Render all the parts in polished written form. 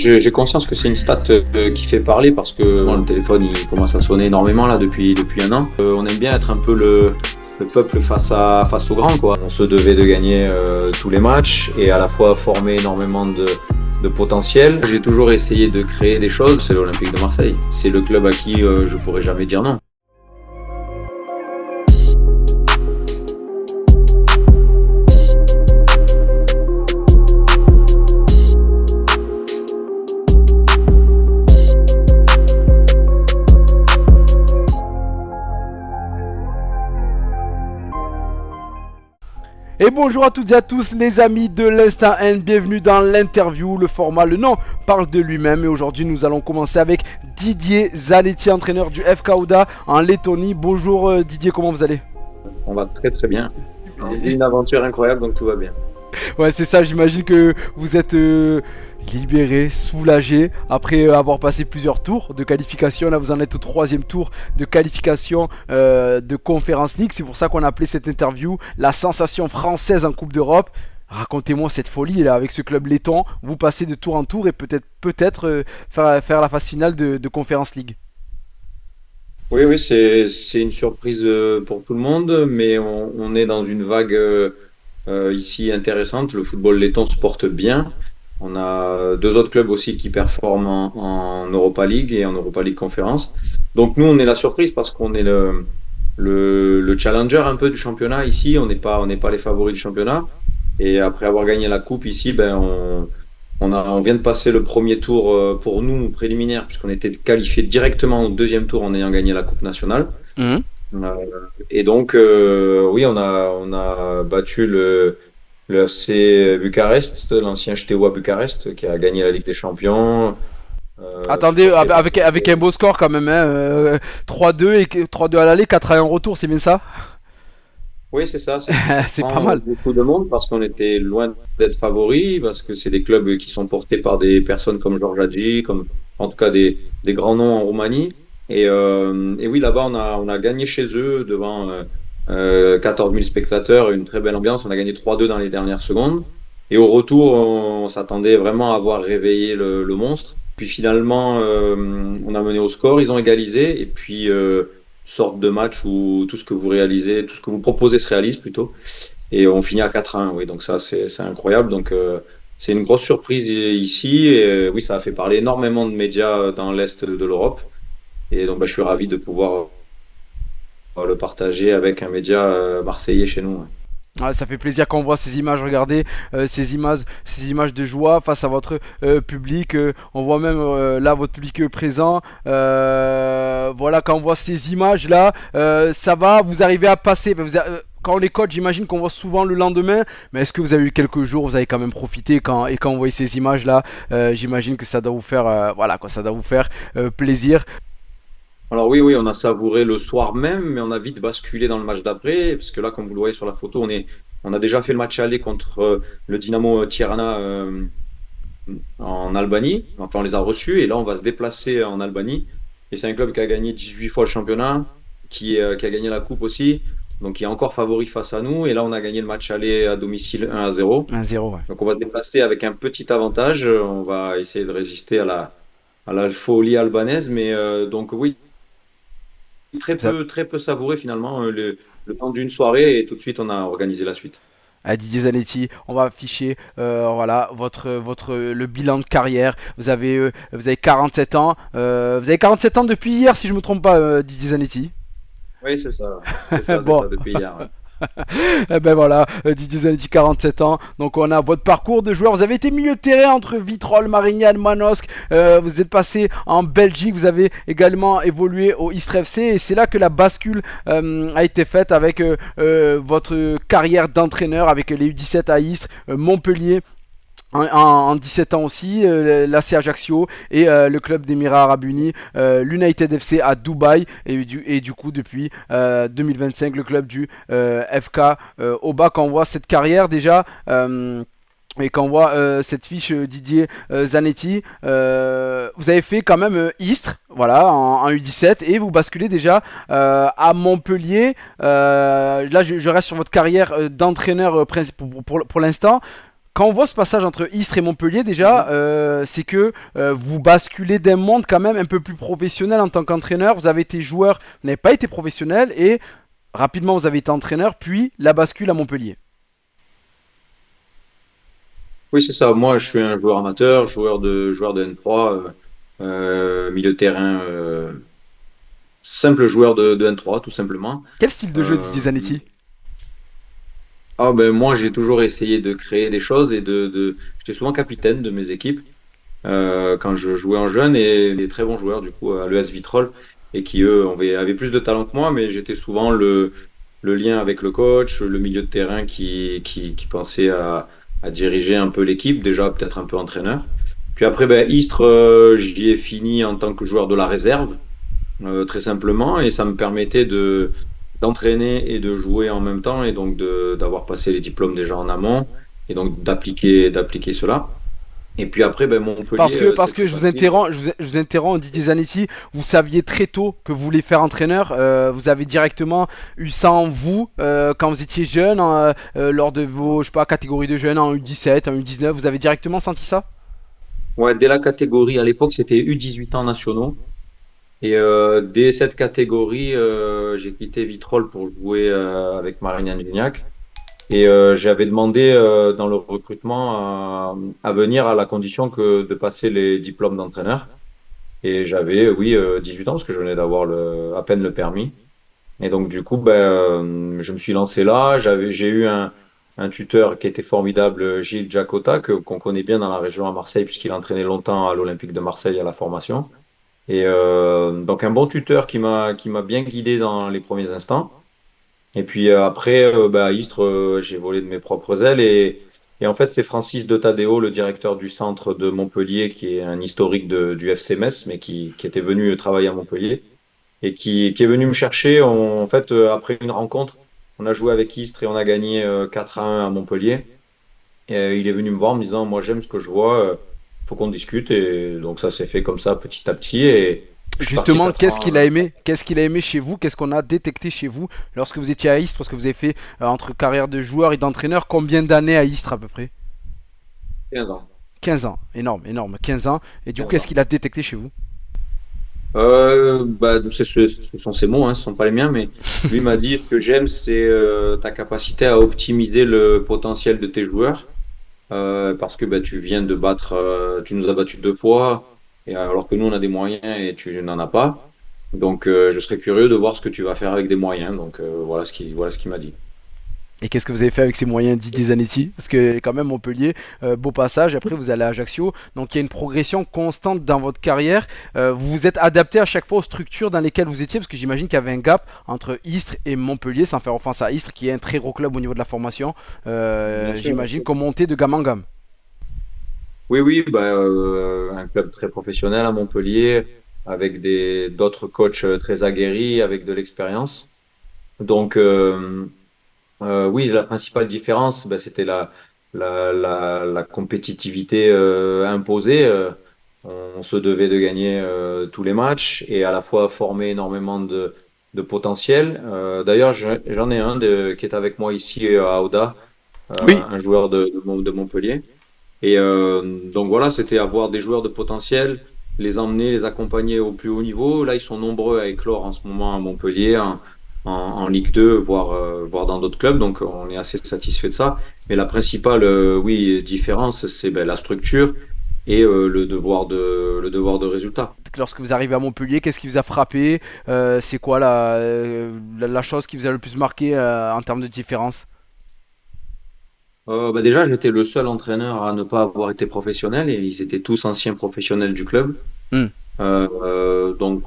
j'ai conscience que c'est une stat qui fait parler parce que le téléphone il commence à sonner énormément là depuis un an. On aime bien être un peu le peuple face aux grands, quoi. On se devait de gagner tous les matchs et à la fois former énormément de potentiel. J'ai toujours essayé de créer des choses. C'est l'Olympique de Marseille. C'est le club à qui je pourrais jamais dire non. Et bonjour à toutes et à tous les amis de l'Instant N, bienvenue dans l'interview. Le format, le nom parle de lui-même et aujourd'hui nous allons commencer avec Didier Zanetti, entraîneur du FK Auda en Lettonie. Bonjour Didier, comment vous allez? On va très très bien. C'est une aventure incroyable, donc tout va bien. Ouais, c'est ça, j'imagine que vous êtes libéré, soulagé après avoir passé plusieurs tours de qualification. Là vous en êtes au 3e tour de qualification de Conference League. C'est pour ça qu'on a appelé cette interview la sensation française en Coupe d'Europe. Racontez-moi cette folie là avec ce club letton. Vous passez de tour en tour et peut-être faire la phase finale de Conference League. Oui, c'est une surprise pour tout le monde, mais on est dans une vague ici intéressante. Le football letton se porte bien. On a 2 autres clubs aussi qui performent en Europa League et en Europa League Conférence. Donc nous, on est la surprise parce qu'on est le challenger un peu du championnat ici. On n'est pas les favoris du championnat. Et après avoir gagné la coupe ici, on vient de passer le premier tour pour nous préliminaire puisqu'on était qualifié directement au 2e tour en ayant gagné la coupe nationale. Mmh. Et donc, oui, on a battu le FC Bucarest, l'ancien Steaua Bucarest, qui a gagné la Ligue des Champions. Attendez, avec un beau score quand même, hein, 3-2 et 3-2 à l'aller, 4-1 en retour, c'est bien ça? Oui, c'est ça. C'est pas mal. Beaucoup de monde parce qu'on était loin d'être favoris, parce que c'est des clubs qui sont portés par des personnes comme Georges Hagi, comme en tout cas des grands noms en Roumanie. Et oui, là-bas, on a gagné chez eux devant 14 000 spectateurs, une très belle ambiance. On a gagné 3-2 dans les dernières secondes. Et au retour, on s'attendait vraiment à avoir réveillé le monstre. Puis finalement, on a mené au score, ils ont égalisé. Et puis, sorte de match où tout ce que vous réalisez, tout ce que vous proposez se réalise plutôt. Et on finit à 4-1. Oui, donc ça, c'est incroyable. Donc, c'est une grosse surprise ici. Et oui, ça a fait parler énormément de médias dans l'Est de l'Europe. Et donc, je suis ravi de pouvoir le partager avec un média marseillais chez nous. Ouais, ça fait plaisir quand on voit ces images, regardez ces images de joie face à votre public. On voit même là votre public présent. Voilà, quand on voit ces images là, ça va, vous arrivez à passer. Quand on les coach, j'imagine qu'on voit souvent le lendemain. Mais est-ce que vous avez eu quelques jours, vous avez quand même profité quand on voit ces images là, j'imagine que ça doit vous faire, voilà quoi, ça doit vous faire plaisir. Alors oui, on a savouré le soir même, mais on a vite basculé dans le match d'après, parce que là, comme vous le voyez sur la photo, on a déjà fait le match aller contre le Dynamo Tirana en Albanie. Enfin, on les a reçus, et là, on va se déplacer en Albanie. Et c'est un club qui a gagné 18 fois le championnat, qui a gagné la coupe aussi, donc qui est encore favori face à nous. Et là, on a gagné le match aller à domicile 1-0. 1-0, ouais. Donc on va se déplacer avec un petit avantage. On va essayer de résister à la folie albanaise, mais donc oui. Très peu savouré finalement le temps d'une soirée et tout de suite on a organisé la suite. À Didier Zanetti, on va afficher voilà le bilan de carrière. Vous avez 47 ans. Vous avez 47 ans depuis hier si je me trompe pas, Didier Zanetti. Oui, c'est ça. Bon. Ça depuis hier. Ouais. Et ben voilà, Didier Zanetti, 47 ans. Donc on a votre parcours de joueur. Vous avez été milieu de terrain entre Vitrolles, Marignane, Manosque. Vous êtes passé en Belgique. Vous avez également évolué au Istres FC. Et c'est là que la bascule a été faite avec votre carrière d'entraîneur avec les U17 à Istres, Montpellier. En 17 ans aussi, l'AC Ajaccio et le club d'Émirats Arabes Unis, l'United FC à Dubaï et du coup depuis 2025 le club du FK Auba. Quand on voit cette carrière déjà et quand on voit cette fiche Didier Zanetti, vous avez fait quand même Istres, voilà, en U17 et vous basculez déjà à Montpellier. Là je reste sur votre carrière d'entraîneur pour l'instant. Quand on voit ce passage entre Istres et Montpellier, déjà, c'est que vous basculez d'un monde quand même un peu plus professionnel en tant qu'entraîneur. Vous avez été joueur, vous n'avez pas été professionnel et rapidement vous avez été entraîneur, puis la bascule à Montpellier. Oui, c'est ça. Moi, je suis un joueur amateur, joueur de N3, milieu de terrain, simple joueur de N3, tout simplement. Quel style de jeu Euh, Didier Zanetti? ben moi, j'ai toujours essayé de créer des choses et j'étais souvent capitaine de mes équipes quand je jouais en jeune et des très bons joueurs du coup à l'ES Vitrolles et qui eux avaient plus de talent que moi, mais j'étais souvent le lien avec le coach, le milieu de terrain qui pensait à diriger un peu l'équipe, déjà peut-être un peu entraîneur. Puis après, ben, Istres, j'y ai fini en tant que joueur de la réserve, très simplement, et ça me permettait d'entraîner et de jouer en même temps, et donc d'avoir passé les diplômes déjà en amont, et donc d'appliquer cela. Et puis après, ben, Parce Montpellier, que, parce cette que je vous fois-ci. interromps, je vous interromps, Didier Zanetti, vous saviez très tôt que vous vouliez faire entraîneur, vous avez directement eu ça en vous quand vous étiez jeune, lors de vos, je sais pas, catégories de jeunes, en U17, en U19, vous avez directement senti ça? Ouais, dès la catégorie, à l'époque, c'était U18 ans nationaux. Et dès cette catégorie, j'ai quitté Vitrolles pour jouer avec Marignane Gignac. Et j'avais demandé dans le recrutement à venir à la condition que de passer les diplômes d'entraîneur. Et j'avais, oui, 18 ans parce que je venais d'avoir à peine le permis. Et donc du coup, ben, je me suis lancé là. J'ai eu un tuteur qui était formidable, Gilles Jacota, qu'on connaît bien dans la région à Marseille puisqu'il a entraîné longtemps à l'Olympique de Marseille à la formation. Et donc un bon tuteur qui m'a bien guidé dans les premiers instants. Et puis après, bah, à Istres, j'ai volé de mes propres ailes. Et en fait, c'est Francis de Tadeo, le directeur du centre de Montpellier, qui est un historique du FC Metz, mais qui était venu travailler à Montpellier et qui est venu me chercher. En fait, après une rencontre, on a joué avec Istres et on a gagné 4-1 à Montpellier. Et il est venu me voir en me disant, moi j'aime ce que je vois, faut qu'on discute. Et donc ça s'est fait comme ça petit à petit. Et je suis parti Justement, 4 qu'est-ce ans, qu'il a aimé? Qu'est-ce qu'il a aimé chez vous? Qu'est-ce qu'on a détecté chez vous lorsque vous étiez à Istres? Parce que vous avez fait entre carrière de joueur et d'entraîneur, combien d'années à Istres à peu près? 15 ans. 15 ans, énorme, énorme, 15 ans. Et du coup, 15 qu'est-ce ans. qu'il a détecté chez vous? Bah, ce sont ses mots, hein, ce sont pas les miens, mais lui m'a dit ce que j'aime, c'est ta capacité à optimiser le potentiel de tes joueurs, parce que bah, tu viens de battre, tu nous as battu 2 fois, et alors que nous on a des moyens et tu n'en as pas. Donc je serais curieux de voir ce que tu vas faire avec des moyens. Donc voilà ce qu'il m'a dit. Et qu'est-ce que vous avez fait avec ces moyens Didier Zanetti? Parce que quand même Montpellier, beau passage, après vous allez à Ajaccio, donc il y a une progression constante dans votre carrière. Vous vous êtes adapté à chaque fois aux structures dans lesquelles vous étiez, parce que j'imagine qu'il y avait un gap entre Istres et Montpellier, sans faire offense à Istres, qui est un très gros club au niveau de la formation. Bien sûr, bien J'imagine sûr. qu'on montait de gamme en gamme. Oui, oui, bah, un club très professionnel à Montpellier, avec des d'autres coachs très aguerris, avec de l'expérience. Donc oui, la principale différence, ben, c'était la compétitivité imposée. On se devait de gagner tous les matchs et à la fois former énormément de potentiel. D'ailleurs, j'en ai un qui est avec moi ici à Auda, Oui, un joueur de Montpellier. Et donc voilà, c'était avoir des joueurs de potentiel, les emmener, les accompagner au plus haut niveau. Là, ils sont nombreux à éclore en ce moment à Montpellier, en Ligue 2, voire dans d'autres clubs. Donc on est assez satisfait de ça. Mais la principale, oui, différence, c'est ben, la structure et le devoir de résultat. lorsque vous arrivez à Montpellier, qu'est-ce qui vous a frappé? C'est quoi la chose qui vous a le plus marqué en termes de différence? Bah déjà, j'étais le seul entraîneur à ne pas avoir été professionnel et ils étaient tous anciens professionnels du club. Hmm. Donc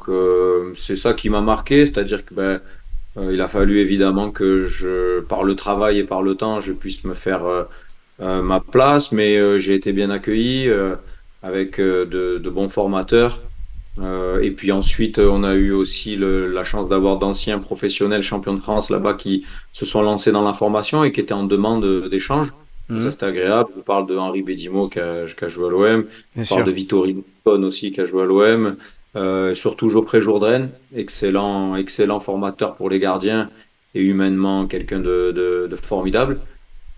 c'est ça qui m'a marqué, c'est-à-dire que ben, il a fallu évidemment que par le travail et par le temps, je puisse me faire ma place, mais j'ai été bien accueilli avec de bons formateurs. Et puis ensuite, on a eu aussi la chance d'avoir d'anciens professionnels champions de France là-bas qui se sont lancés dans la formation et qui étaient en demande d'échange. Donc Hmm. ça, c'était agréable. Je parle de Henri Bédimo qui a joué à l'OM. Bien Je parle sûr. de Vittorino aussi qui a joué à l'OM. Surtout Geoffrey Jourdain, excellent formateur pour les gardiens et humainement quelqu'un de formidable.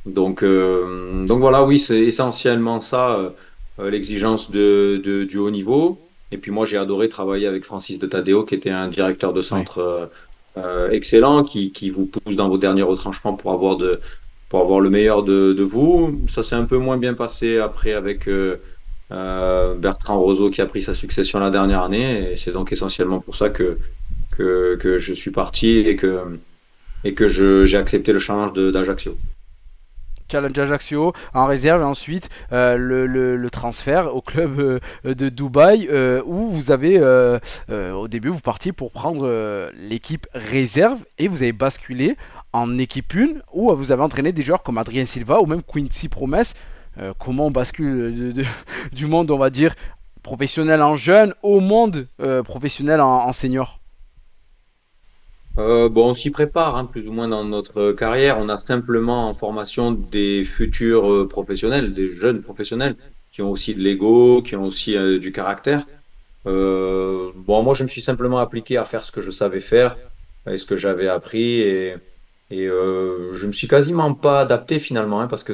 Donc voilà, oui, c'est essentiellement ça, l'exigence du haut niveau. Et puis moi, j'ai adoré travailler avec Francis de Tadeo, qui était un directeur de Oui. centre excellent, qui vous pousse dans vos derniers retranchements pour avoir le meilleur de vous. Ça s'est un peu moins bien passé après avec Bertrand Roseau qui a pris sa succession la dernière année. Et c'est donc essentiellement pour ça que je suis parti et que j'ai accepté le challenge d'Ajaccio. Challenge Ajaccio en réserve et ensuite le transfert au club de Dubaï où vous avez au début vous partiez pour prendre l'équipe réserve et vous avez basculé en équipe 1 où vous avez entraîné des joueurs comme Adrien Silva ou même Quincy Promes. Comment on bascule du monde on va dire professionnel en jeune au monde professionnel en senior. Bon, on s'y prépare, hein, plus ou moins dans notre carrière. On a simplement en formation des futurs professionnels, des jeunes professionnels qui ont aussi de l'ego, qui ont aussi du caractère. Bon, moi, je me suis simplement appliqué à faire ce que je savais faire et ce que j'avais appris et je me suis quasiment pas adapté finalement, hein, parce que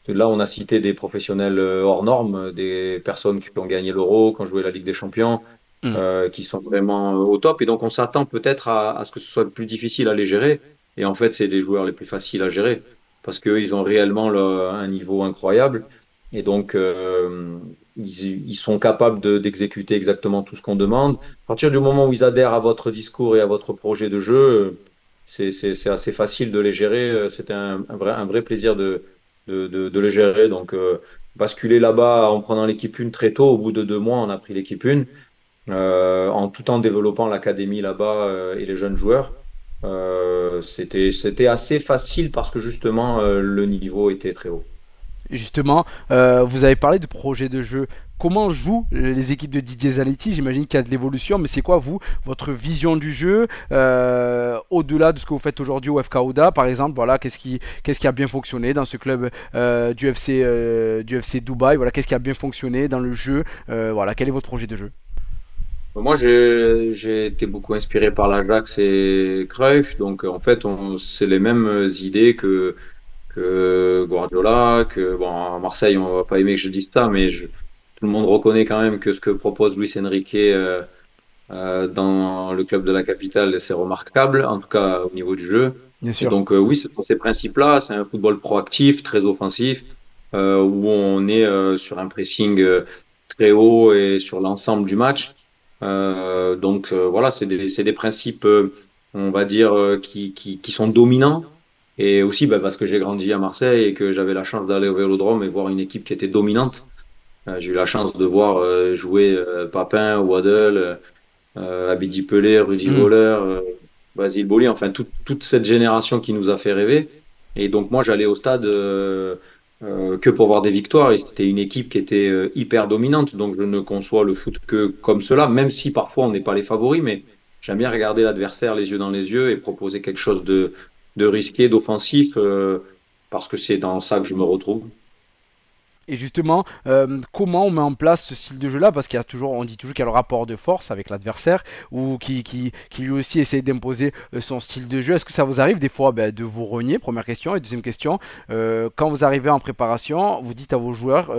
là, on a cité des professionnels hors normes, des personnes qui ont gagné l'Euro, qui ont joué la Ligue des Champions Hmm. qui sont vraiment au top. Et donc, on s'attend peut-être à ce que ce soit plus difficile à les gérer. Et en fait, c'est les joueurs les plus faciles à gérer parce qu'eux, ils ont réellement un niveau incroyable. Et donc, ils sont capables d'exécuter exactement tout ce qu'on demande. À partir du moment où ils adhèrent à votre discours et à votre projet de jeu, c'est assez facile de les gérer. C'était un vrai plaisir de les gérer. Donc, basculer là-bas en prenant l'équipe 1 très tôt, au bout de 2 mois, on a pris l'équipe 1 en tout en développant l'académie là-bas et les jeunes joueurs. C'était assez facile parce que justement le niveau était très haut. Justement, vous avez parlé de projet de jeu. Comment jouent les équipes de Didier Zanetti? J'imagine qu'il y a de l'évolution, mais c'est quoi, vous, votre vision du jeu au-delà de ce que vous faites aujourd'hui au FK Ouda, par exemple? Voilà, qu'est-ce qui a bien fonctionné dans ce club du FC Dubaï? Voilà, qu'est-ce qui a bien fonctionné dans le jeu? Voilà, quel est votre projet de jeu? Moi, j'ai été beaucoup inspiré par l'Ajax et Cruyff, donc en fait, c'est les mêmes idées que Guardiola, que bon, à Marseille, on va pas aimer que je dise ça, mais tout le monde reconnaît quand même que ce que propose Luis Enrique dans le club de la capitale, c'est remarquable, en tout cas au niveau du jeu. Bien Et sûr. donc oui, c'est pour ces principes-là, c'est un football proactif, très offensif, où on est sur un pressing très haut et sur l'ensemble du match. Voilà, c'est des principes, on va dire, qui sont dominants. Et aussi bah, parce que j'ai grandi à Marseille et que j'avais la chance d'aller au Vélodrome et voir une équipe qui était dominante. J'ai eu la chance de voir jouer Papin, Waddle, Abidi Pelé, Rudy Hmm. Voller, Basile Boli, enfin toute cette génération qui nous a fait rêver. Et donc moi j'allais au stade que pour voir des victoires et c'était une équipe qui était hyper dominante. Donc je ne conçois le foot que comme cela, même si parfois on n'est pas les favoris, mais j'aime bien regarder l'adversaire les yeux dans les yeux et proposer quelque chose de risqué, d'offensif, parce que c'est dans ça que je me retrouve. Et justement, comment on met en place ce style de jeu-là? Parce qu'il y a toujours, on dit toujours qu'il y a le rapport de force avec l'adversaire, ou qui lui aussi essaye d'imposer son style de jeu. Est-ce que ça vous arrive des fois de vous renier? Première question. Et deuxième question, quand vous arrivez en préparation, vous dites à vos joueurs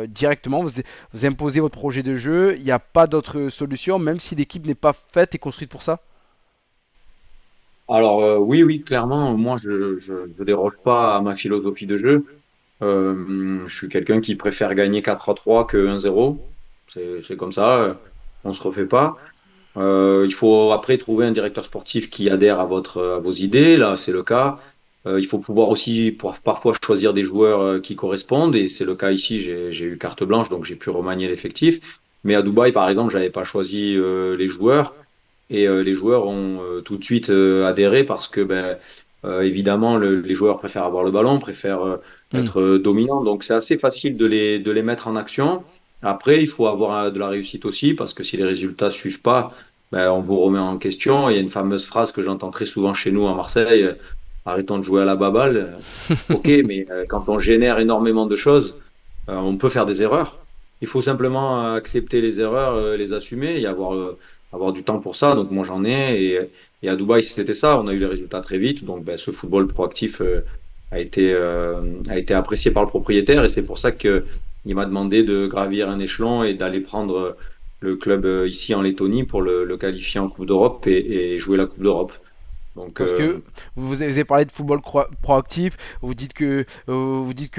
directement, vous imposez votre projet de jeu, il n'y a pas d'autre solution, même si l'équipe n'est pas faite et construite pour ça? Alors oui, oui, clairement, moi je déroge pas à ma philosophie de jeu. Je suis quelqu'un qui préfère gagner 4-3 que 1-0. C'est comme ça, on se refait pas. Il faut après trouver un directeur sportif qui adhère à vos idées. Là, c'est le cas. Il faut pouvoir aussi parfois choisir des joueurs qui correspondent. Et c'est le cas ici. J'ai eu carte blanche, donc j'ai pu remanier l'effectif. Mais à Dubaï, par exemple, j'avais pas choisi les joueurs. Et les joueurs ont tout de suite adhéré parce que, ben, évidemment, les joueurs préfèrent avoir le ballon, préfèrent Hmm. être dominants. Donc, c'est assez facile de les mettre en action. Après, il faut avoir de la réussite aussi parce que si les résultats suivent pas, ben, on vous remet en question. Il y a une fameuse phrase que j'entends très souvent chez nous à Marseille, arrêtons de jouer à la baballe. Ok, mais quand on génère énormément de choses, on peut faire des erreurs. Il faut simplement accepter les erreurs, les assumer et avoir du temps pour ça. Donc moi j'en ai et à Dubaï c'était ça. On a eu les résultats très vite. Donc ben, ce football proactif, a été apprécié par le propriétaire et c'est pour ça que il m'a demandé de gravir un échelon et d'aller prendre le club ici en Lettonie pour le qualifier en Coupe d'Europe et jouer la Coupe d'Europe. Donc, Parce que vous avez parlé de football proactif, vous dites que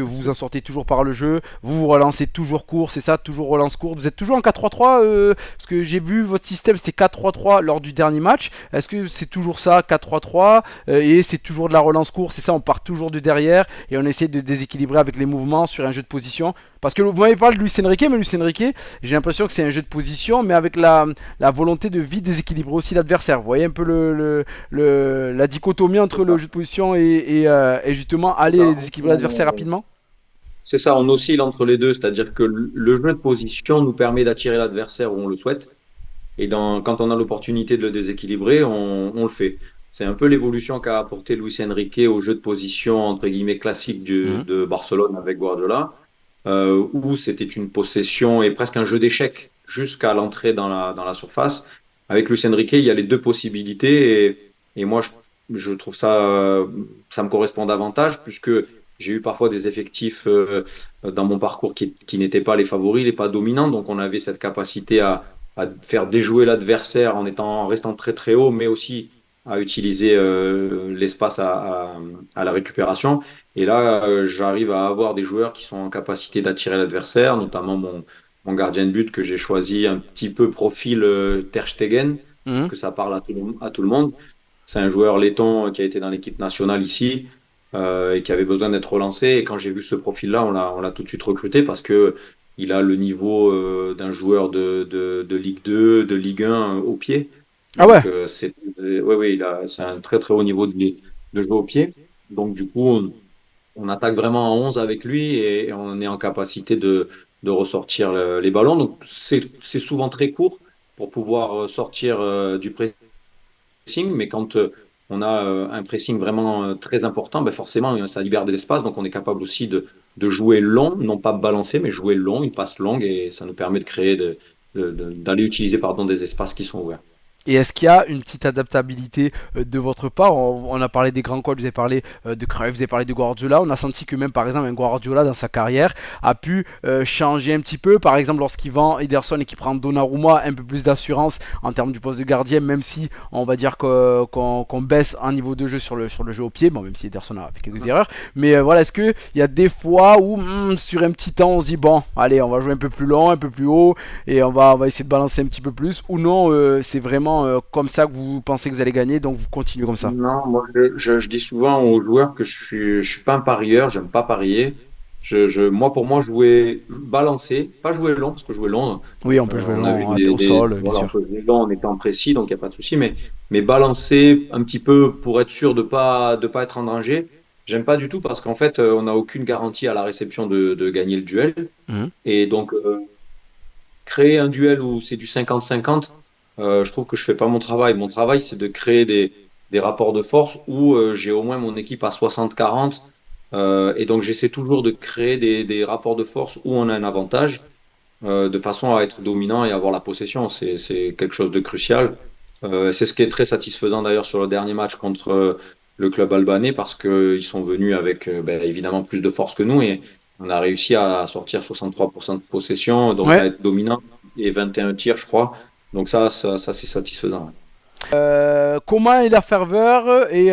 vous en sortez toujours par le jeu, vous vous relancez toujours court, c'est ça, toujours relance courte. Vous êtes toujours en 4-3-3 parce que j'ai vu votre système c'était 4-3-3 lors du dernier match. Est-ce que c'est toujours ça 4-3-3 et c'est toujours de la relance courte, c'est ça, on part toujours de derrière et on essaie de déséquilibrer avec les mouvements sur un jeu de position. Parce que vous m'avez parlé de Luis Enrique, mais Luis Enrique, j'ai l'impression que c'est un jeu de position, mais avec la volonté de vite déséquilibrer aussi l'adversaire. Vous voyez un peu la dichotomie entre c'est le ça. jeu de position et justement C'est aller ça. déséquilibrer l'adversaire rapidement. C'est ça, on oscille entre les deux, c'est-à-dire que le jeu de position nous permet d'attirer l'adversaire où on le souhaite, et quand on a l'opportunité de le déséquilibrer, on le fait. C'est un peu l'évolution qu'a apporté Luis Enrique au jeu de position, entre guillemets, classique Mhm. de Barcelone avec Guardiola, où c'était une possession et presque un jeu d'échecs jusqu'à l'entrée dans la surface. Avec Luis Enrique, il y a les deux possibilités et moi, je trouve ça, ça me correspond davantage puisque j'ai eu parfois des effectifs dans mon parcours qui n'étaient pas les favoris, les pas dominants, donc on avait cette capacité à faire déjouer l'adversaire en restant très très haut, mais aussi à utiliser l'espace à la récupération. Et là, j'arrive à avoir des joueurs qui sont en capacité d'attirer l'adversaire, notamment mon gardien de but que j'ai choisi un petit peu profil Ter Stegen, pour Mhm. que ça parle à tout le monde. C'est un joueur laiton qui a été dans l'équipe nationale ici et qui avait besoin d'être relancé. Et quand j'ai vu ce profil-là, on l'a tout de suite recruté parce que il a le niveau d'un joueur de Ligue 2, de Ligue 1 au pied. Ah ouais. Donc, ouais, ouais, c'est un très très haut niveau de jouer au pied. Donc, du coup, on attaque vraiment en 11 avec lui et on est en capacité de ressortir les ballons. Donc, c'est souvent très court pour pouvoir sortir du pressing, mais quand on a un pressing vraiment très important, ben forcément, ça libère des espaces. Donc, on est capable aussi de jouer long, non pas balancer, mais jouer long, une passe longue, et ça nous permet de créer, d'aller utiliser pardon, des espaces qui sont ouverts. Et est-ce qu'il y a une petite adaptabilité de votre part? On a parlé des grands coachs, vous avez parlé de Cruyff, vous avez parlé de Guardiola. On a senti que même par exemple un Guardiola dans sa carrière a pu changer un petit peu. Par exemple lorsqu'il vend Ederson et qu'il prend Donnarumma, un peu plus d'assurance en termes du poste de gardien, même si on va dire qu'on baisse un niveau de jeu sur le jeu au pied. Bon, même si Ederson a fait quelques erreurs. Mais voilà, est-ce qu'il y a des fois où sur un petit temps on se dit bon, allez, on va jouer un peu plus long, un peu plus haut et on va essayer de balancer un petit peu plus, ou non, c'est vraiment comme ça que vous pensez que vous allez gagner, donc vous continuez comme ça. Non, moi je dis souvent aux joueurs que je suis pas un parieur, j'aime pas parier. Moi pour moi jouer balancer, pas jouer long parce que jouer long, Oui, on peut jouer on a vu long au sol, bien voilà, on sûr. peut jouer long en étant précis donc il y a pas de souci, mais balancer un petit peu pour être sûr de pas être en danger. J'aime pas du tout parce qu'en fait on n'a aucune garantie à la réception de gagner le duel Mhm. et donc créer un duel où c'est du 50-50, je trouve que je fais pas mon travail. Mon travail, c'est de créer des rapports de force où j'ai au moins mon équipe à 60-40. Et donc, j'essaie toujours de créer des rapports de force où on a un avantage, de façon à être dominant et avoir la possession. C'est quelque chose de crucial. C'est ce qui est très satisfaisant d'ailleurs sur le dernier match contre le club albanais parce qu'ils sont venus avec ben, évidemment plus de force que nous et on a réussi à sortir 63% de possession, donc à Ouais. être dominant et 21 tirs, je crois. Donc ça c'est satisfaisant. Comment est la ferveur et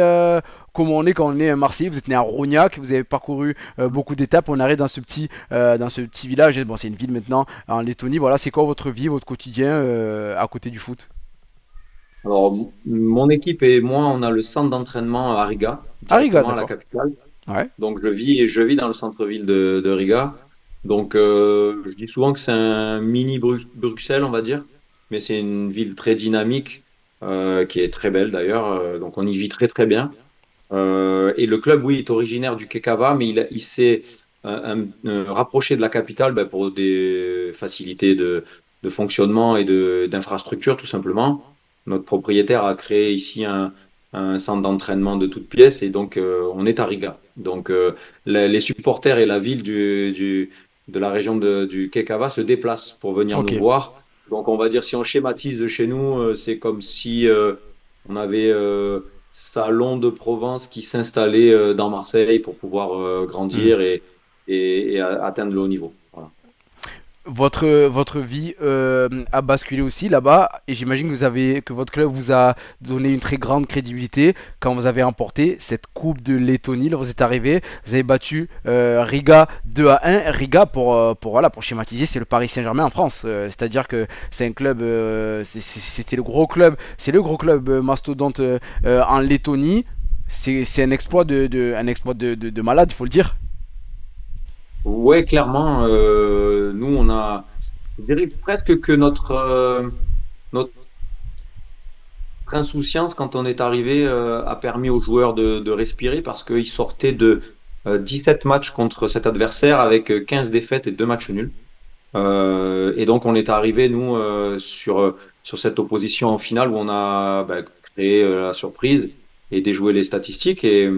comment on est quand on est à Marseille? Vous êtes né à Rognac, vous avez parcouru beaucoup d'étapes. On arrive dans ce petit village. Bon, c'est une ville maintenant en Lettonie. Voilà, c'est quoi votre vie, votre quotidien à côté du foot? Alors, mon équipe et moi, on a le centre d'entraînement à Riga, Ah, Riga, directement à la d'accord. capitale. Ouais. Donc je vis dans le centre-ville de Riga. Donc je dis souvent que c'est un mini Bruxelles, on va dire, mais c'est une ville très dynamique, qui est très belle d'ailleurs. Donc on y vit très très bien. Et le club, oui, est originaire du Kekava, mais il s'est rapproché de la capitale ben, pour des facilités de fonctionnement et d'infrastructure, tout simplement. Notre propriétaire a créé ici un centre d'entraînement de toutes pièces et donc on est à Riga. Donc les supporters et la ville de la région du Kekava se déplacent pour venir Ok. nous voir. Donc on va dire si on schématise de chez nous, c'est comme si on avait salon de Provence qui s'installait dans Marseille pour pouvoir Hmm. grandir et atteindre le haut niveau. Voilà. Votre vie a basculé aussi là-bas et j'imagine que votre club vous a donné une très grande crédibilité quand vous avez emporté cette coupe de Lettonie. Là, vous êtes arrivé, vous avez battu Riga 2-1. Riga voilà, pour schématiser, c'est le Paris Saint-Germain en France. C'est-à-dire que c'est un club, c'était le gros club, c'est le gros club mastodonte en Lettonie. C'est un exploit un exploit de malade, il faut le dire. Ouais, clairement, nous je dirais presque que notre insouciance quand on est arrivé a permis aux joueurs de respirer parce qu'ils sortaient de 17 matchs contre cet adversaire avec 15 défaites et 2 matchs nuls. Et donc on est arrivé nous sur cette opposition en finale où on a créé la surprise et déjoué les statistiques et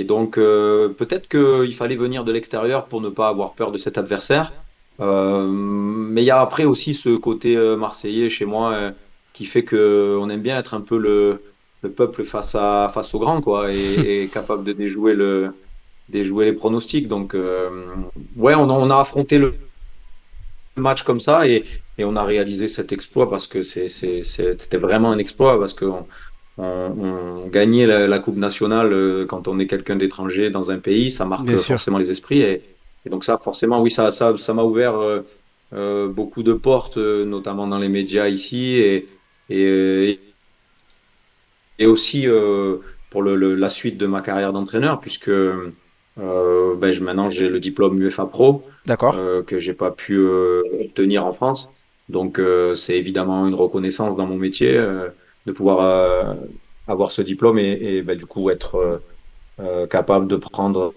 donc peut-être qu'il fallait venir de l'extérieur pour ne pas avoir peur de cet adversaire. Mais il y a après aussi ce côté marseillais chez moi qui fait que on aime bien être un peu le peuple face au grand quoi et capable de déjouer les pronostics. Donc ouais on a affronté le match comme ça et on a réalisé cet exploit parce que c'était vraiment un exploit parce qu'on on gagnait la Coupe nationale quand on est quelqu'un d'étranger dans un pays, ça marque Bien sûr. forcément les esprits et donc ça forcément oui ça m'a ouvert beaucoup de portes notamment dans les médias ici et, et aussi pour la suite de ma carrière d'entraîneur puisque maintenant j'ai le diplôme UEFA Pro D'accord. que j'ai pas pu obtenir en France. Donc c'est évidemment une reconnaissance dans mon métier de pouvoir avoir ce diplôme et du coup être capable de prendre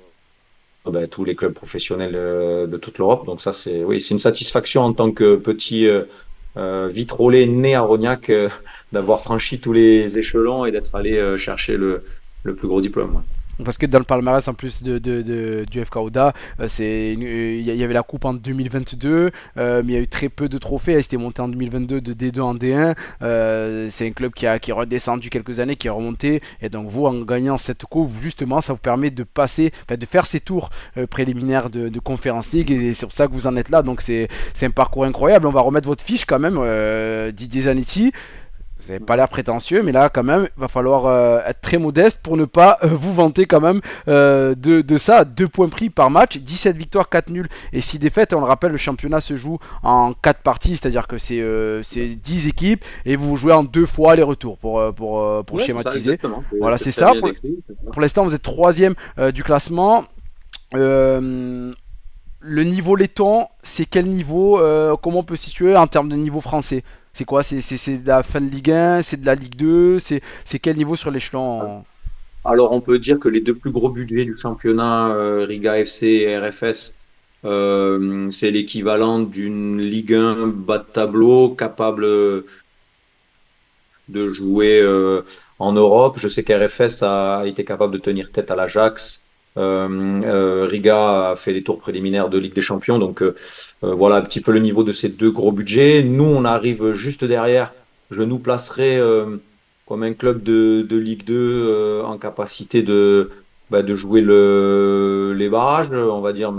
tous les clubs professionnels de toute l'Europe. Donc ça c'est oui c'est une satisfaction en tant que petit vitrolé né à Rognac d'avoir franchi tous les échelons et d'être allé chercher le plus gros diplôme. Ouais. Parce que dans le palmarès en plus du FK Oda, il y avait la coupe en 2022, mais il y a eu très peu de trophées. Elle s'était montée en 2022 de D2 en D1. C'est un club qui est redescendu quelques années, qui est remonté. Et donc vous, en gagnant cette coupe, justement, ça vous permet de passer, enfin, de faire ces tours préliminaires de Conference League. Et c'est pour ça que vous en êtes là. Donc c'est un parcours incroyable. On va remettre votre fiche quand même, Didier Zanetti. Vous n'avez pas l'air prétentieux, mais là, quand même, il va falloir être très modeste pour ne pas vous vanter quand même de ça. 2 points pris par match, 17 victoires, 4 nuls et 6 défaites. Et on le rappelle, le championnat se joue en 4 parties, c'est-à-dire que c'est 10 équipes et vous jouez en 2 fois les retours pour Ouais, c'est ça, schématiser. exactement. Voilà, C'est c'est très ça. bien décrit. C'est ça. Pour l'instant, vous êtes troisième du classement. Euh, le niveau laiton, c'est quel niveau comment on peut situer en termes de niveau français? C'est quoi? C'est de la fin de Ligue 1? C'est de la Ligue 2? C'est quel niveau sur l'échelon? Alors, on peut dire que les deux plus gros budgets du championnat, Riga FC et RFS, c'est l'équivalent d'une Ligue 1 bas de tableau capable de jouer en Europe. Je sais qu'RFS a été capable de tenir tête à l'Ajax. Riga a fait les tours préliminaires de Ligue des Champions. Donc voilà un petit peu le niveau de ces deux gros budgets. Nous, on arrive juste derrière. Je nous placerai comme un club de Ligue 2 en capacité de jouer les barrages, on va dire,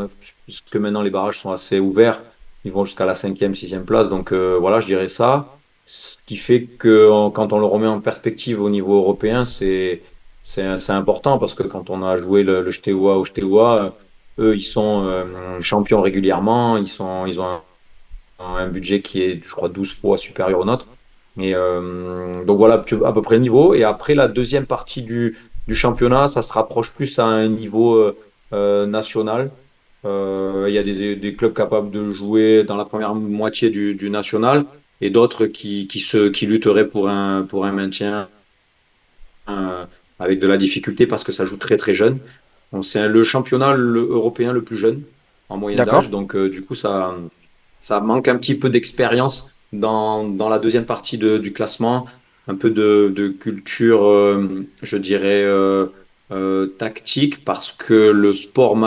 puisque maintenant les barrages sont assez ouverts. Ils vont jusqu'à la cinquième, sixième place. Donc voilà, je dirais ça. Ce qui fait que quand on le remet en perspective au niveau européen, c'est important parce que quand on a joué le Steaua au Steaua, eux ils sont champions régulièrement, ils ont un budget qui est je crois 12 fois supérieur au nôtre. Et donc voilà à peu près le niveau. Et après la deuxième partie du championnat, ça se rapproche plus à un niveau national. Il y a des clubs capables de jouer dans la première moitié du national et d'autres qui lutteraient pour un maintien avec de la difficulté parce que ça joue très très jeune. Donc, c'est le championnat européen le plus jeune en moyenne D'accord. d'âge. Donc du coup, ça manque un petit peu d'expérience dans la deuxième partie du classement, un peu de culture, je dirais, tactique parce que le sport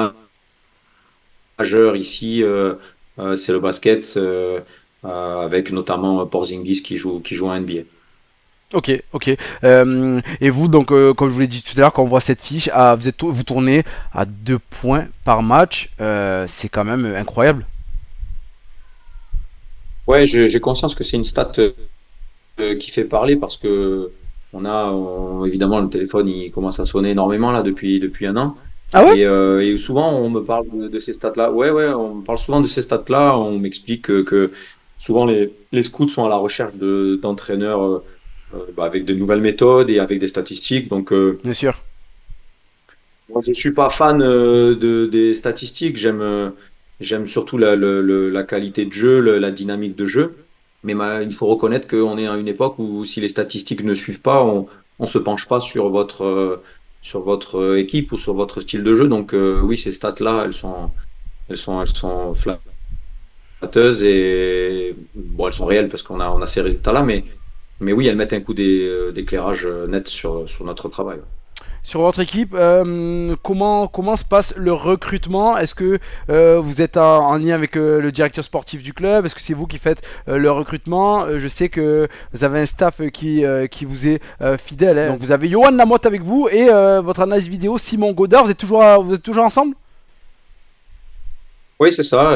majeur ici, c'est le basket, avec notamment Porzingis qui joue en NBA. Ok, ok. Et vous, donc, comme je vous l'ai dit tout à l'heure, quand on voit cette fiche, vous tournez à 2 points par match. C'est quand même incroyable. Ouais, j'ai conscience que c'est une stat qui fait parler parce que évidemment le téléphone il commence à sonner énormément là depuis un an Ah ouais? et souvent on me parle de ces stats-là. Ouais, ouais, on me parle souvent de ces stats-là. On m'explique que souvent les scouts sont à la recherche d'entraîneurs avec de nouvelles méthodes et avec des statistiques. Donc Bien sûr. moi, je suis pas fan des statistiques. J'aime surtout la qualité de jeu, la dynamique de jeu. Mais il faut reconnaître qu'on est à une époque où si les statistiques ne suivent pas, on se penche pas sur votre équipe ou sur votre style de jeu. Donc oui, ces stats-là, elles sont flatteuses et bon, elles sont réelles parce qu'on a ces résultats-là. Mais oui, elles mettent un coup d'éclairage net sur notre travail. Sur votre équipe, comment se passe le recrutement? Est-ce que vous êtes en lien avec le directeur sportif du club? Est-ce que c'est vous qui faites le recrutement? Je sais que vous avez un staff qui vous est fidèle, hein. Donc vous avez Johan Lamotte avec vous et votre analyse vidéo Simon Godard. Vous êtes toujours ensemble? Oui, c'est ça.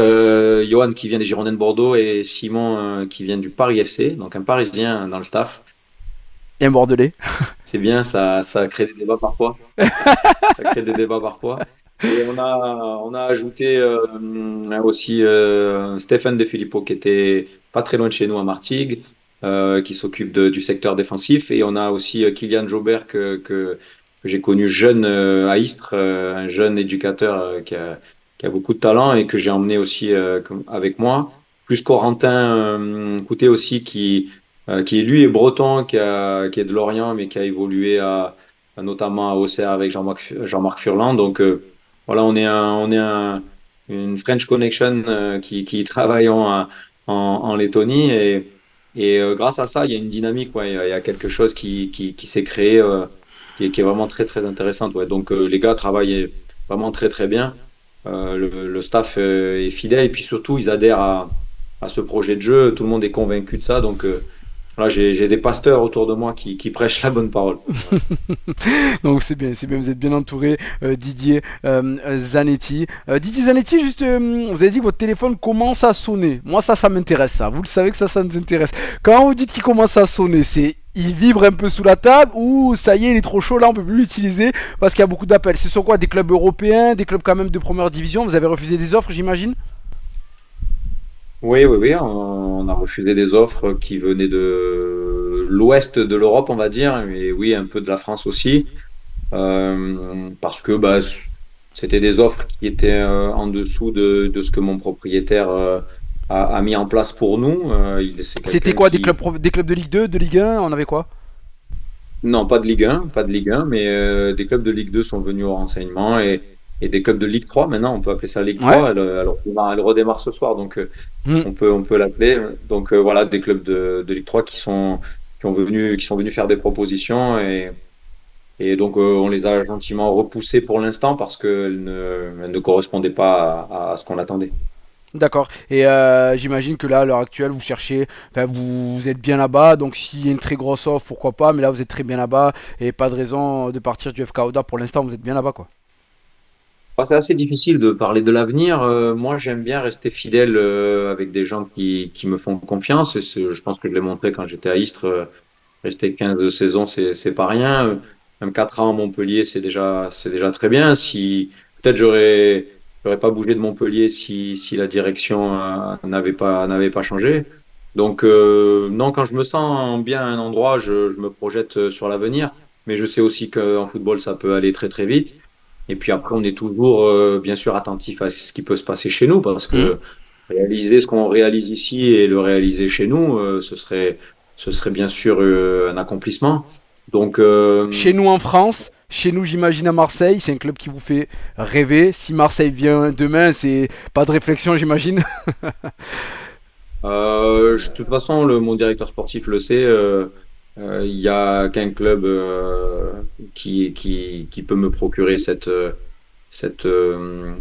Johan qui vient des Girondins de Bordeaux et Simon qui vient du Paris FC, donc un Parisien dans le staff. Et un Bordelais. C'est bien, ça crée des débats parfois. Ça crée des débats parfois. Et on a ajouté aussi Stéphane De Filippo qui était pas très loin de chez nous à Martigues, qui s'occupe du secteur défensif. Et on a aussi Kylian Jobert que j'ai connu jeune à Istres, un jeune éducateur qui a beaucoup de talent et que j'ai emmené aussi avec moi. Plus Corentin Coutet aussi qui lui est breton, qui est de Lorient mais qui a évolué notamment à Auxerre avec Jean-Marc Furlan. Donc voilà, une French Connection qui travaillons en Lettonie et grâce à ça, il y a une dynamique, ouais, il y a quelque chose qui s'est créé qui est vraiment très très intéressante. Ouais. Donc les gars travaillent vraiment très très bien. Le staff est fidèle et puis surtout ils adhèrent à ce projet de jeu. Tout le monde est convaincu de ça. Donc voilà, j'ai des pasteurs autour de moi qui prêchent la bonne parole. Voilà. Donc c'est bien, vous êtes bien entouré, Didier Zanetti. Didier Zanetti, juste, vous avez dit que votre téléphone commence à sonner. Moi, ça m'intéresse, ça. Vous le savez que ça nous intéresse. Quand vous dites qu'il commence à sonner, il vibre un peu sous la table ou ça y est, il est trop chaud, là, on peut plus l'utiliser parce qu'il y a beaucoup d'appels. C'est sur quoi? Des clubs européens, des clubs quand même de première division? Vous avez refusé des offres, j'imagine? Oui, oui, oui, on a refusé des offres qui venaient de l'ouest de l'Europe, on va dire, et oui, un peu de la France aussi, parce que bah, c'était des offres qui étaient en dessous de ce que mon propriétaire a mis en place pour nous. C'est C'était quelqu'un quoi? qui, Des clubs de Ligue 2, de Ligue 1? On avait quoi? non, pas de Ligue 1, mais des clubs de Ligue 2 sont venus au renseignement et des clubs de Ligue 3, maintenant, on peut appeler ça Ligue Ouais. 3, elle redémarre ce soir, donc Hmm. on peut l'appeler. Donc voilà, des clubs de Ligue 3 qui sont venus faire des propositions et donc on les a gentiment repoussées pour l'instant parce qu'elles ne correspondaient pas à ce qu'on attendait. D'accord. Et j'imagine que là, à l'heure actuelle, vous cherchez, enfin, vous êtes bien là-bas. Donc, s'il y a une très grosse offre, pourquoi pas. Mais là, vous êtes très bien là-bas et pas de raison de partir du FK Oda. Pour l'instant, vous êtes bien là-bas, quoi. C'est assez difficile de parler de l'avenir. Moi, j'aime bien rester fidèle avec des gens qui me font confiance. Je pense que je l'ai montré quand j'étais à Istres. Rester 15 saisons, c'est pas rien. Même 4 ans à Montpellier, c'est déjà très bien. Si peut-être j'aurais pas bougé de Montpellier si la direction n'avait pas changé. Donc non, quand je me sens bien à un endroit, je me projette sur l'avenir. Mais je sais aussi qu'en football, ça peut aller très très vite. Et puis après, on est toujours bien sûr attentif à ce qui peut se passer chez nous parce Hmm. que réaliser ce qu'on réalise ici et le réaliser chez nous, ce serait bien sûr un accomplissement. Donc, Chez nous en France, chez nous, j'imagine à Marseille, c'est un club qui vous fait rêver. Si Marseille vient demain, c'est pas de réflexion, j'imagine. de toute façon, mon directeur sportif le sait. Il y a qu'un club qui peut me procurer on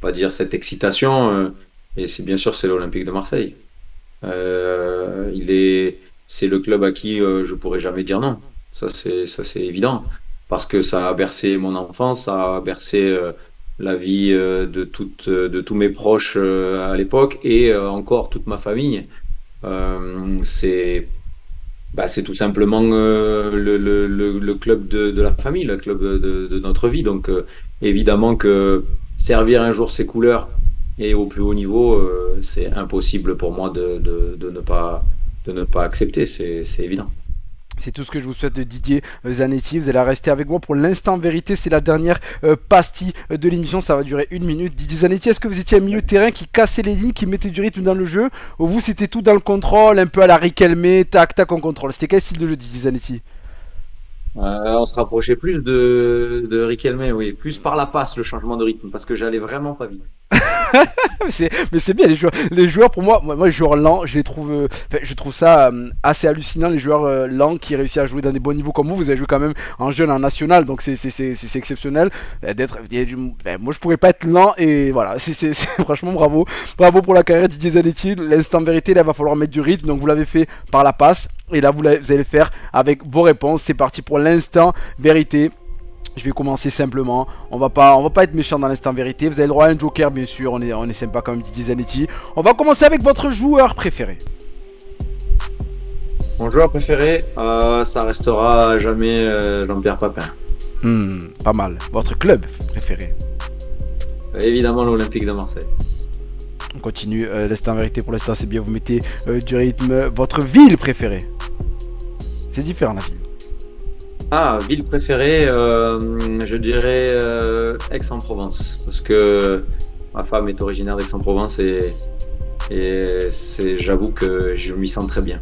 va dire cette excitation. Et c'est bien sûr c'est l'Olympique de Marseille. Il est c'est le club à qui je pourrais jamais dire non. Ça c'est évident parce que ça a bercé mon enfance, ça a bercé la vie de tous mes proches à l'époque et encore toute ma famille. C'est c'est tout simplement le club de la famille, le club de notre vie. Donc évidemment que servir un jour ses couleurs et au plus haut niveau, c'est impossible pour moi de ne pas accepter, c'est évident. C'est tout ce que je vous souhaite de Didier Zanetti. Vous allez rester avec moi pour l'instant vérité. C'est la dernière pastille de l'émission. Ça va durer 1 minute. Didier Zanetti, est-ce que vous étiez un milieu de terrain qui cassait les lignes, qui mettait du rythme dans le jeu, ou vous c'était tout dans le contrôle, un peu à la Riquelme, tac tac on contrôle? C'était quel style de jeu, Didier Zanetti? On se rapprochait plus de Riquelme, oui, plus par la passe, le changement de rythme, parce que j'allais vraiment pas vite. Mais c'est bien les joueurs pour moi les joueurs lents je les trouve je trouve ça assez hallucinant, les joueurs lents qui réussissent à jouer dans des bons niveaux comme vous avez joué quand même en jeune en national, donc c'est exceptionnel d'être moi je pourrais pas être lent et voilà franchement bravo pour la carrière de Didier Zanetti. L'instant vérité là va falloir mettre du rythme, donc vous l'avez fait par la passe et là vous allez le faire avec vos réponses. C'est parti pour l'instant vérité. Je vais commencer simplement. On va pas être méchant dans l'instant vérité. Vous avez le droit à un joker, bien sûr. On est sympa comme Didier Zanetti. On va commencer avec votre joueur préféré. Mon joueur préféré, ça restera à jamais Jean-Pierre Papin. Pas mal. Votre club préféré. Évidemment l'Olympique de Marseille. On continue. L'instant vérité pour l'instant, c'est bien. Vous mettez du rythme. Votre ville préférée. C'est différent la ville. Ah, ville préférée, je dirais Aix-en-Provence, parce que ma femme est originaire d'Aix-en-Provence j'avoue que je m'y sens très bien.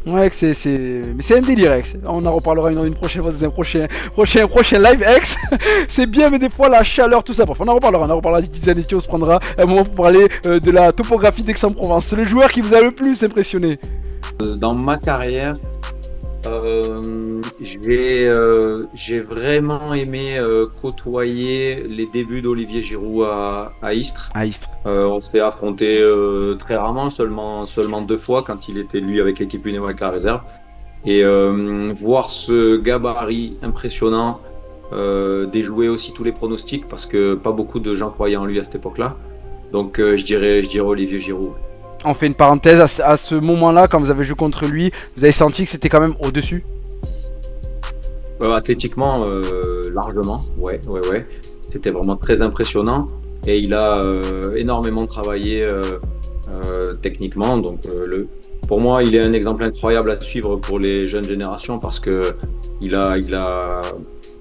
Ouais, mais c'est un délire, X. On en reparlera une prochaine fois dans un prochain live, X. C'est bien, mais des fois la chaleur, tout ça. Bref, on en reparlera Didier Zanetti. On se prendra un moment pour parler de la topographie d'Aix-en-Provence. C'est le joueur qui vous a le plus impressionné. Dans ma carrière, j'ai vraiment aimé côtoyer les débuts d'Olivier Giroud à Istres. À Istres. On s'est affronté très rarement, seulement 2 fois quand il était lui avec l'équipe Unéo avec la réserve. Et voir ce gabarit impressionnant, déjouer aussi tous les pronostics parce que pas beaucoup de gens croyaient en lui à cette époque-là. Donc je dirais Olivier Giroud. On fait une parenthèse, à ce moment-là, quand vous avez joué contre lui, vous avez senti que c'était quand même au-dessus? Athlétiquement, largement, ouais. C'était vraiment très impressionnant et il a énormément travaillé techniquement. Donc, pour moi, il est un exemple incroyable à suivre pour les jeunes générations parce que il a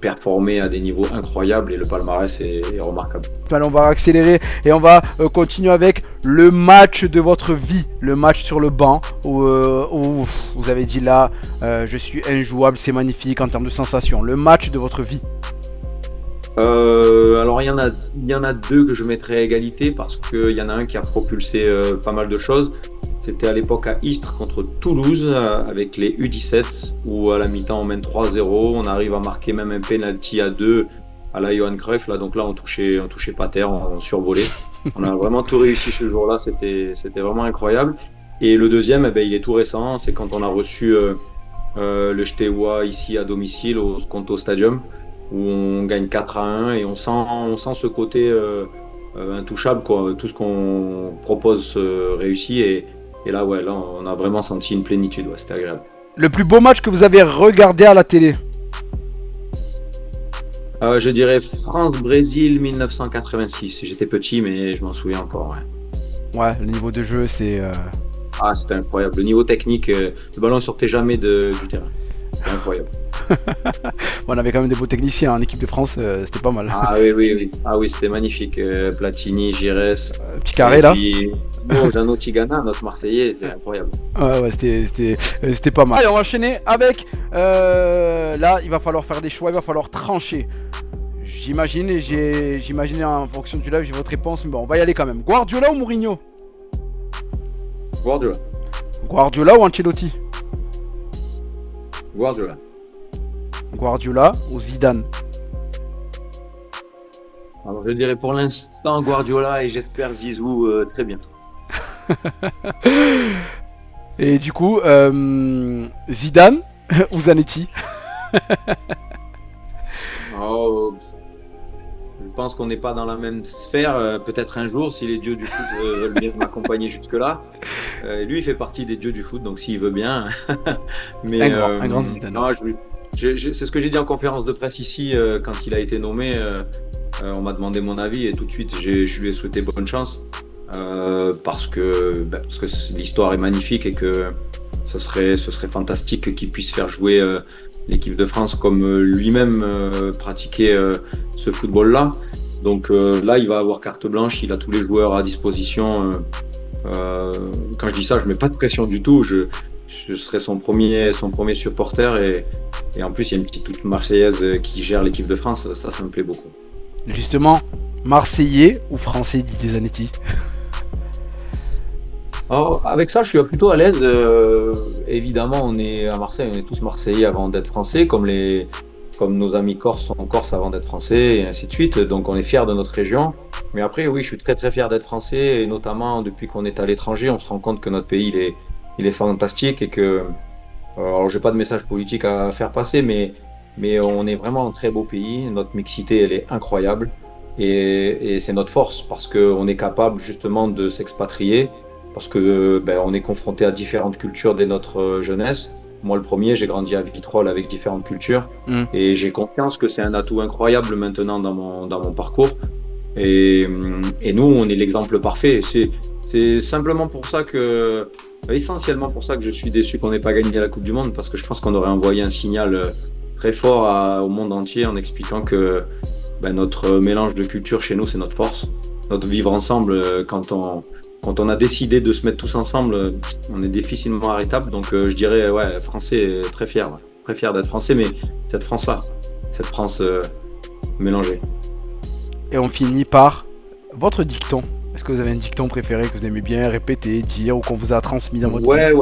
performé à des niveaux incroyables et le palmarès est remarquable. Allez, on va accélérer et on va continuer avec le match de votre vie, le match sur le banc où vous avez dit là je suis injouable, c'est magnifique en termes de sensations. Le match de votre vie. Alors il y en a 2 que je mettrais à égalité parce qu'il y en a un qui a propulsé pas mal de choses. C'était à l'époque à Istres contre Toulouse avec les U17 où à la mi-temps on mène 3-0, on arrive à marquer même un penalty à 2 à la Johan Cruyff. Là, donc là on touchait pas terre, on survolait. On a vraiment tout réussi ce jour-là, c'était vraiment incroyable. Et le deuxième, il est tout récent, c'est quand on a reçu le Steaua ici à domicile au Skonto Stadium où on gagne 4-1 et on sent ce côté intouchable quoi. Tout ce qu'on propose réussit et là on a vraiment senti une plénitude, c'était agréable. Le plus beau match que vous avez regardé à la télé? Je dirais France-Brésil 1986. J'étais petit mais je m'en souviens encore. Ouais, le niveau de jeu c'est... c'était incroyable. Le niveau technique, le ballon sortait jamais du terrain. C'était incroyable. On avait quand même des beaux techniciens en équipe de France, c'était pas mal. Ah oui. Ah oui, c'était magnifique. Platini, Gires. Petit carré là. Jeannot Tigana, notre Marseillais, c'était incroyable. Ouais, c'était pas mal. Allez, on va enchaîner avec. Là, il va falloir faire des choix, il va falloir trancher. J'imagine en fonction du live, j'ai votre réponse, mais bon, on va y aller quand même. Guardiola ou Mourinho? Guardiola. Guardiola ou Ancelotti? Guardiola. Guardiola ou Zidane? Alors je dirais pour l'instant Guardiola et j'espère Zizou très bientôt. Et du coup, Zidane ou Zanetti? Oh, je pense qu'on n'est pas dans la même sphère. Peut-être un jour, si les dieux du foot veulent bien m'accompagner jusque-là. Lui, il fait partie des dieux du foot, donc s'il veut bien. Mais Un grand Zidane. non, c'est ce que j'ai dit en conférence de presse ici quand il a été nommé. On m'a demandé mon avis et tout de suite, je lui ai souhaité bonne chance parce que l'histoire est magnifique et que ce serait fantastique qu'il puisse faire jouer l'équipe de France comme lui-même pratiquait ce football-là. Donc là, il va avoir carte blanche, il a tous les joueurs à disposition. Quand je dis ça, je mets pas de pression du tout. Je serai son premier supporter et en plus, il y a une petite touche marseillaise qui gère l'équipe de France. Ça me plaît beaucoup. Justement, Marseillais ou Français, Didier Zanetti? Alors, avec ça, je suis plutôt à l'aise. Évidemment, on est à Marseille, on est tous Marseillais avant d'être Français, comme nos amis Corses sont Corses avant d'être Français, et ainsi de suite. Donc, on est fiers de notre région. Mais après, oui, je suis très très fier d'être Français, et notamment depuis qu'on est à l'étranger, on se rend compte que notre pays, il est fantastique et que, alors, j'ai pas de message politique à faire passer, mais on est vraiment un très beau pays. Notre mixité, elle est incroyable, et c'est notre force parce qu'on est capable justement de s'expatrier parce que on est confronté à différentes cultures dès notre jeunesse. Moi, le premier, j'ai grandi à Vitrolles avec différentes cultures et j'ai confiance que c'est un atout incroyable maintenant dans mon parcours. Et nous, on est l'exemple parfait. C'est simplement pour ça que, essentiellement pour ça que je suis déçu qu'on n'ait pas gagné la Coupe du Monde parce que je pense qu'on aurait envoyé un signal très fort au monde entier en expliquant que notre mélange de cultures chez nous, c'est notre force. Notre vivre ensemble, quand on a décidé de se mettre tous ensemble, on est difficilement arrêtable. Donc je dirais, ouais, français, très fier. Ouais. Très fier d'être français, mais cette France-là, cette France mélangée. Et on finit par votre dicton. Est-ce que vous avez un dicton préféré que vous aimez bien répéter, dire ou qu'on vous a transmis dans votre vie? Ouais.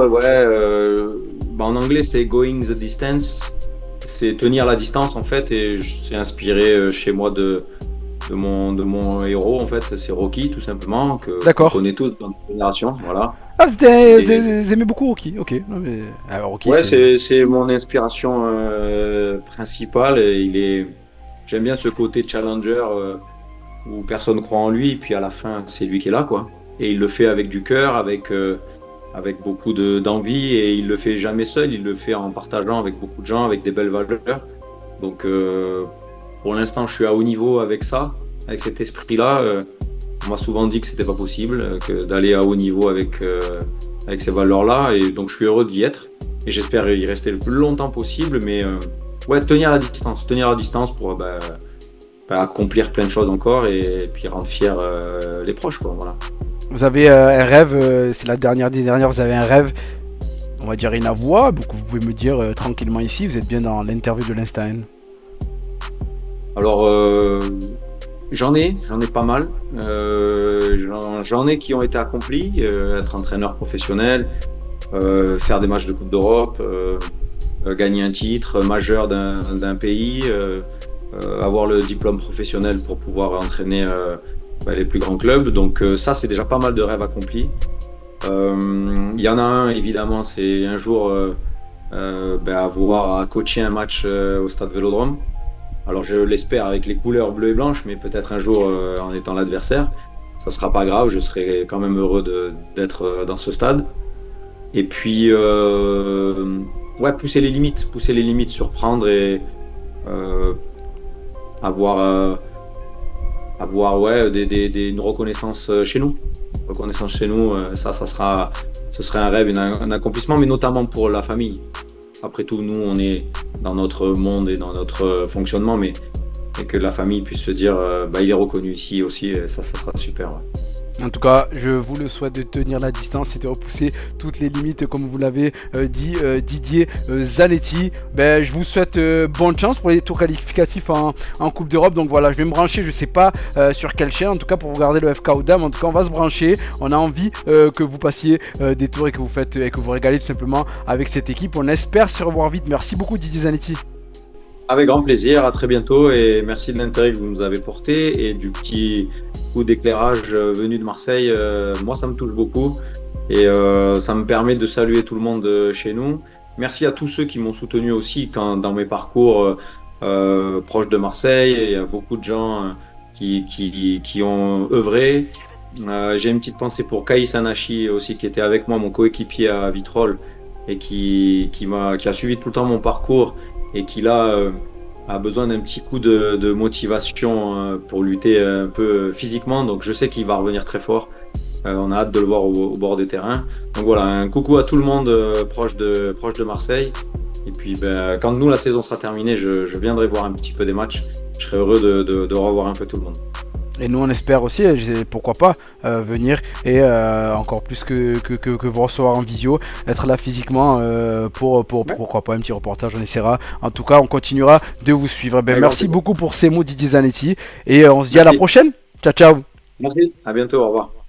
En anglais, c'est going the distance. C'est tenir la distance, en fait. Et c'est inspiré chez moi de mon héros, en fait. C'est Rocky, tout simplement. D'accord. On connaît tous dans notre génération. Voilà. Ah, vous aimez beaucoup Rocky, ok. Non, mais... Alors, Rocky, ouais, c'est mon inspiration principale. J'aime bien ce côté challenger où personne croit en lui, et puis à la fin, c'est lui qui est là, quoi. Et il le fait avec du cœur, avec beaucoup d'envie, et il le fait jamais seul, il le fait en partageant avec beaucoup de gens, avec des belles valeurs. Donc, pour l'instant, je suis à haut niveau avec ça, avec cet esprit-là. On m'a souvent dit que c'était pas possible, que d'aller à haut niveau avec ces valeurs-là, et donc je suis heureux d'y être, et j'espère y rester le plus longtemps possible, mais ouais, tenir la distance pour accomplir plein de choses encore et puis rendre fiers les proches, quoi, voilà. Vous avez un rêve, c'est la dernière des dernières, vous avez un rêve, on va dire inavouable, que vous pouvez me dire tranquillement ici, vous êtes bien dans l'interview de l'Insta N. Alors, j'en ai pas mal. J'en ai qui ont été accomplis, être entraîneur professionnel, faire des matchs de Coupe d'Europe, gagner un titre majeur d'un pays, avoir le diplôme professionnel pour pouvoir entraîner les plus grands clubs. Donc ça, c'est déjà pas mal de rêves accomplis. Il y en a un, évidemment, c'est un jour avoir à coacher un match au Stade Vélodrome. Alors je l'espère avec les couleurs bleues et blanches, mais peut-être un jour en étant l'adversaire. Ça sera pas grave, je serai quand même heureux d'être dans ce stade. Et puis pousser les limites, surprendre et avoir une reconnaissance chez nous. Ce serait un rêve, un accomplissement, mais notamment pour la famille. Après tout, nous, on est dans notre monde et dans notre fonctionnement, mais que la famille puisse se dire il est reconnu ici aussi, ça sera super. Ouais. En tout cas, je vous le souhaite de tenir la distance et de repousser toutes les limites, comme vous l'avez dit, Didier Zanetti. Je vous souhaite bonne chance pour les tours qualificatifs en Coupe d'Europe. Donc voilà, je vais me brancher, je ne sais pas sur quelle chaîne, en tout cas pour regarder le FK Oudam. En tout cas, on va se brancher. On a envie que vous passiez des tours et que vous régalez tout simplement avec cette équipe. On espère se revoir vite. Merci beaucoup, Didier Zanetti. Avec grand plaisir, à très bientôt et merci de l'intérêt que vous nous avez porté et du petit coup d'éclairage venu de Marseille. Moi, ça me touche beaucoup Et ça me permet de saluer tout le monde chez nous. Merci à tous ceux qui m'ont soutenu aussi dans mes parcours proches de Marseille. Il y a beaucoup de gens qui ont œuvré. J'ai une petite pensée pour Kaïs Anachi aussi, qui était avec moi, mon coéquipier à Vitrolles, et qui a suivi tout le temps mon parcours et qui là a besoin d'un petit coup de motivation pour lutter un peu physiquement. Donc je sais qu'il va revenir très fort. On a hâte de le voir au bord des terrains. Donc voilà, un coucou à tout le monde proche de Marseille. Et puis ben, quand nous la saison sera terminée, je viendrai voir un petit peu des matchs. Je serai heureux de revoir un peu tout le monde. Et nous on espère aussi, pourquoi pas, venir et encore plus que vous recevoir en visio, être là physiquement pourquoi pas un petit reportage, on essaiera. En tout cas, on continuera de vous suivre. Ben, merci beaucoup pour ces mots Didier Zanetti et on se dit à la Merci. prochaine. Ciao ciao. Merci. À bientôt. Au revoir.